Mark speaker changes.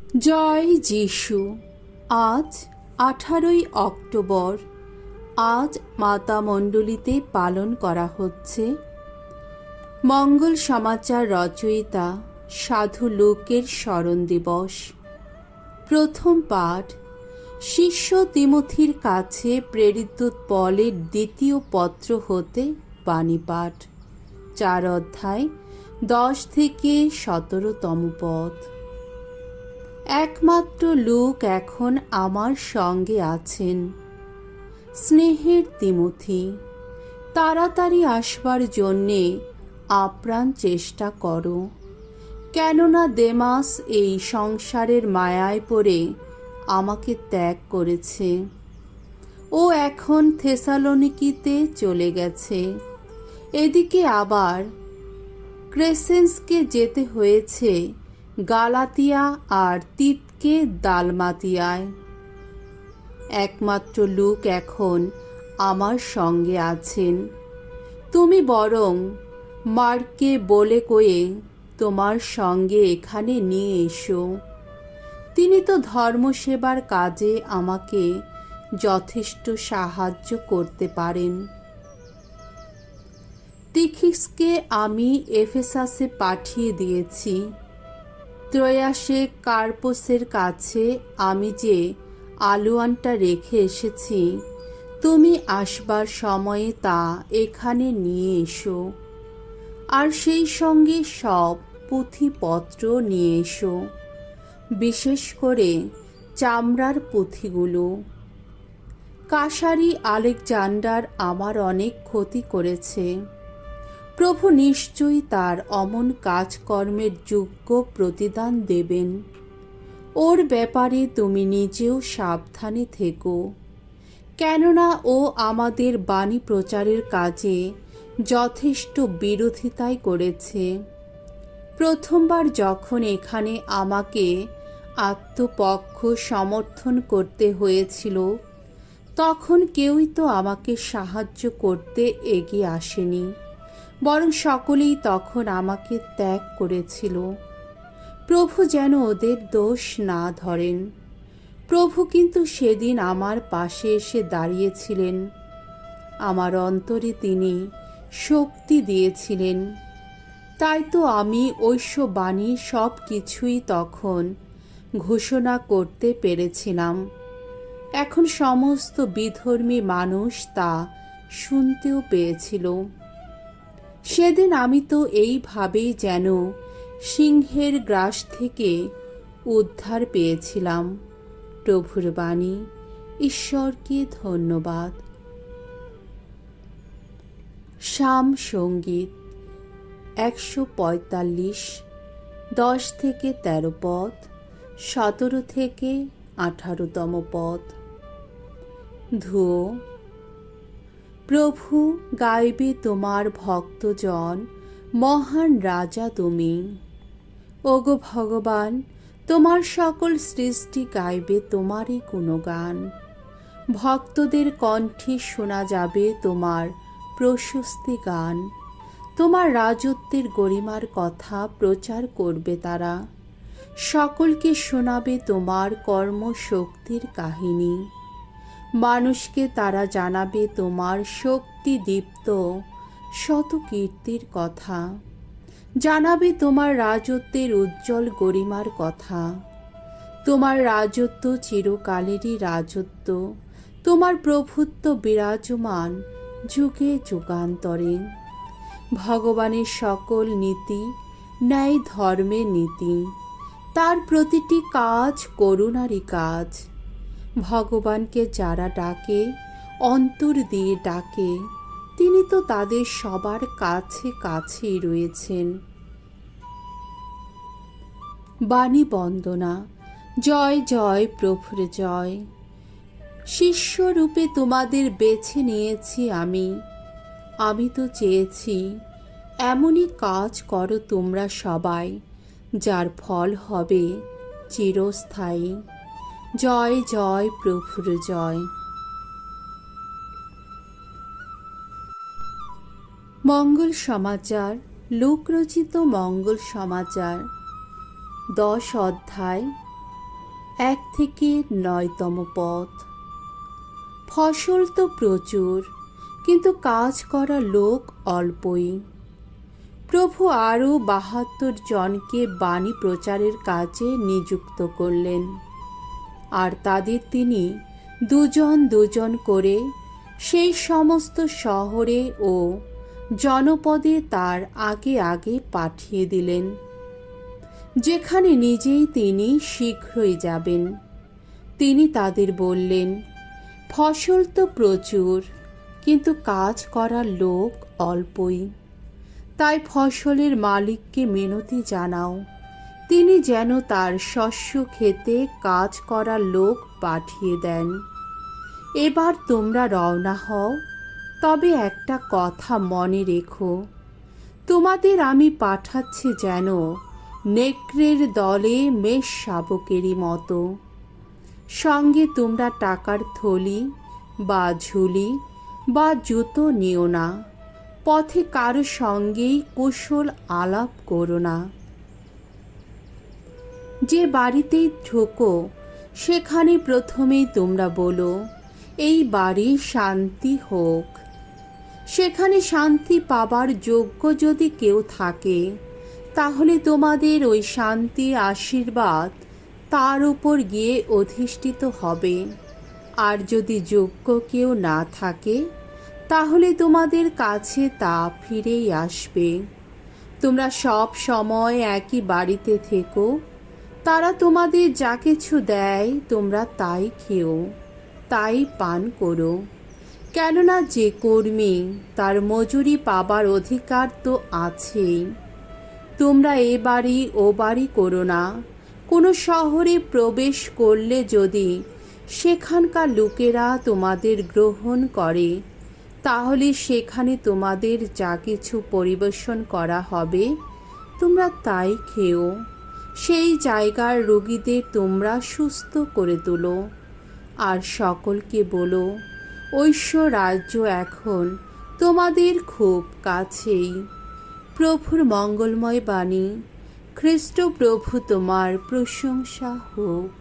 Speaker 1: জয় যিশু। আজ 18ই অক্টোবর। আজ মাতা মণ্ডলীতে পালন করা হচ্ছে মঙ্গল সমাচার রচয়িতা সাধু লুকের স্মরণ দিবস। প্রথম পাঠ শিষ্য তিমথির কাছে প্রেরিত পলের দ্বিতীয় পত্র হতে বাণী পাঠ, 4 অধ্যায় 10 থেকে 17তম পদ। একমাত্র লোক এখন আমার সঙ্গে আছেন। স্নেহের তিমথি, তাড়াতাড়ি আসবার জন্যে আপ্রাণ চেষ্টা করো, কেননা দেমাস এই সংসারের মায়ায় পড়ে আমাকে ত্যাগ করেছে। ও এখন থেসালোনিকিতে চলে গেছে। এদিকে আবার ক্রেসেন্সকে যেতে হয়েছে গালাতিয়া আর তিতকে দালমাতিয়ায়। একমাত্র লোক এখন আমার সঙ্গে আছেন। তুমি বরং মার্ককে বলে কয়ে তোমার সঙ্গে এখানে নিয়ে এসো। তিনি তো ধর্মসেবার কাজে আমাকে যথেষ্ট সাহায্য করতে পারেন। তিখিসকে আমি এফেসাসে পাঠিয়ে দিয়েছি। ত্রয়াসে কার্পসের কাছে আমি যে আলোয়ানটা রেখে এসেছি, তুমি আসবার সময়ে তা এখানে নিয়ে এসো। আর সেই সঙ্গে সব পুঁথিপত্র নিয়ে এসো, বিশেষ করে চামড়ার পুঁথিগুলো। কাশারি আলেকজান্ডার আমার অনেক ক্ষতি করেছে। প্রভু নিশ্চয়ই তার অমন কাজকর্মের যোগ্য প্রতিদান দেবেন। ওর ব্যাপারে তুমি নিজেও সাবধানে থেকো, কেননা ও আমাদের বাণী প্রচারের কাজে যথেষ্ট বিরোধিতাই করেছে। প্রথমবার যখন এখানে আমাকে আত্মপক্ষ সমর্থন করতে হয়েছিল, তখন কেউই তো আমাকে সাহায্য করতে এগিয়ে আসেনি, বরং সকলেই তখন আমাকে ত্যাগ করেছিল। প্রভু যেন ওদের দোষ না ধরেন। প্রভু কিন্তু সেদিন আমার পাশে এসে দাঁড়িয়েছিলেন। আমার অন্তরে তিনি শক্তি দিয়েছিলেন। তাই তো আমি ঐশ্ববাণী সব কিছুই তখন ঘোষণা করতে পেরেছিলাম। এখন সমস্ত বিধর্মী মানুষ তা শুনতেও পেয়েছিল। সেদিন আমি তো এইভাবেই যেন সিংহের গ্রাস থেকে উদ্ধার পেয়েছিলাম। প্রভুর বাণী। ঈশ্বরকে ধন্যবাদ। শাম সঙ্গীত 145, 10 থেকে 13 পদ, 17 থেকে 18তম পদ। ধুয়ো। প্রভু, গাইবে তোমার ভক্তজন, মহান রাজা তুমি। ওগো ভগবান, তোমার সকল সৃষ্টি গাইবে তোমারই গুণগান। ভক্তদের কণ্ঠে শোনা যাবে তোমার প্রশস্তি গান। তোমার রাজত্বের গরিমার কথা প্রচার করবে তারা। সকলকে শোনাবে তোমার কর্মশক্তির কাহিনী। মানুষকে তারা জানাবে তোমার শক্তিদীপ্ত শত কীর্তির কথা। জানাবে তোমার রাজত্বের উজ্জ্বল গরিমার কথা। তোমার রাজত্ব চিরকালেরই রাজত্ব। তোমার প্রভুত্ব বিরাজমান যুগে যুগান্তরে। ভগবানের সকল নীতি ন্যায় ধর্মের নীতি। তার প্রতিটি কাজ করুণারই কাজ। ভগবানকে যারা ডাকে, অন্তর দিয়ে ডাকে, তিনি তো তাদের সবার কাছে কাছেই রয়েছেন। বাণী বন্দনা। জয় জয় প্রভুর জয়। শিষ্যরূপে তোমাদের বেছে নিয়েছি আমি। আমি তো চেয়েছি এমনই কাজ করো তোমরা সবাই, যার ফল হবে চিরস্থায়ী। জয় জয় প্রভুর জয়। মঙ্গল সমাচার। লোকরচিত মঙ্গল সমাচার 10 অধ্যায় 1-9তম পদ। ফসল তো প্রচুর, কিন্তু কাজ করা লোক অল্পই। প্রভু আরও 72 জনকে বাণী প্রচারের কাজে নিযুক্ত করলেন, আর তাদের তিনি দুজন দুজন করে সেই সমস্ত শহরে ও জনপদে তার আগে আগে পাঠিয়ে দিলেন, যেখানে নিজেই তিনি শীঘ্রই যাবেন। তিনি তাদের বললেন, ফসল তো প্রচুর, কিন্তু কাজ করার লোক অল্পই। তাই ফসলের মালিককে মিনতি জানাও, তিনি যেন তার শস্য খেতে কাজ করার লোক পাঠিয়ে দেন। এবার তোমরা রওনা হও, তবে একটা কথা মনে রেখো, তোমাদের আমি পাঠাচ্ছি যেন নেকড়ের দলে মেষ শাবকেরই মতো। সঙ্গে তোমরা টাকার থলি বা ঝুলি বা জুতো নিও না, পথে কারো সঙ্গেই কুশল আলাপ করো না। যে বাড়িতেই ঢোকো সেখানে প্রথমেই তোমরা বলো, এই বাড়ি শান্তি হোক। সেখানে শান্তি পাবার যোগ্য যদি কেউ থাকে, তাহলে তোমাদের ওই শান্তি আশীর্বাদ তার উপর গিয়ে অধিষ্ঠিত হবে। আর যদি যোগ্য কেউ না থাকে, তাহলে তোমাদের কাছে তা ফিরেই আসবে। তোমরা সব সময় একই বাড়িতে থেকো, তারা তোমাদের যা কিছু দেয় তোমরা তাই খেও, তাই পান করো। কেননা যে কর্মী, তার মজুরি পাবার অধিকার তো আছেই। তোমরা এ বাড়ি ও বাড়ি করো না। কোনো শহরে প্রবেশ করলে যদি সেখানকার লোকেরা তোমাদের গ্রহণ করে, তাহলে সেখানে তোমাদের যা কিছু পরিবেশন করা হবে তোমরা তাই খেও। সেই জায়গার রোগীদের তোমরা সুস্থ করে তোলো, আর সকলকে বলো, ঐশ্বর রাজ্য এখন তোমাদের খুব কাছেই। প্রভুর মঙ্গলময় বাণী। খ্রিস্ট প্রভু তোমার প্রশংসা হোক।